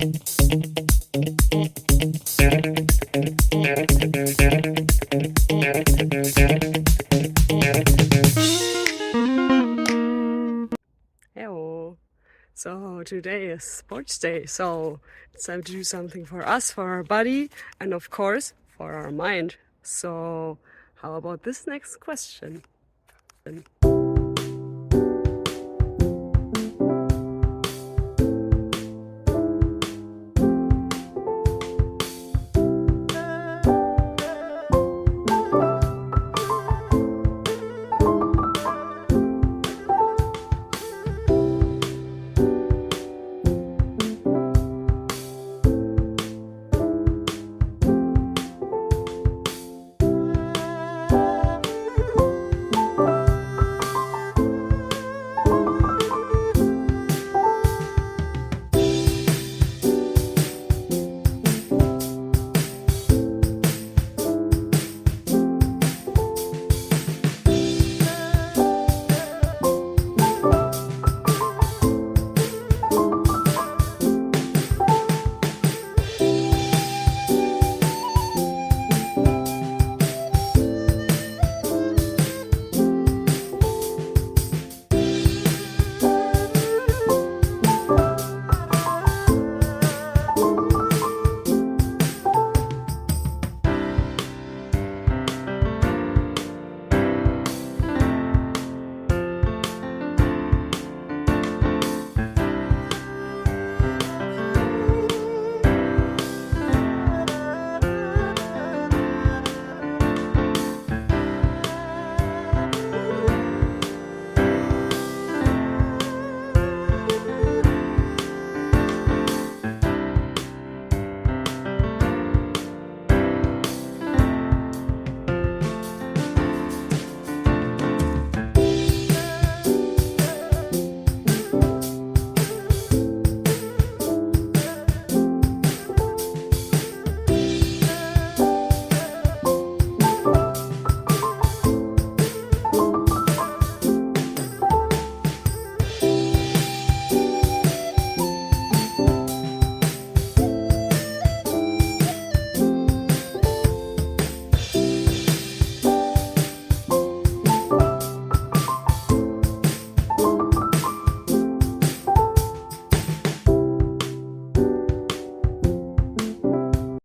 Hello. So today is sports day, so it's time to do something for us, for our body, and of course for our mind. So how about this next question?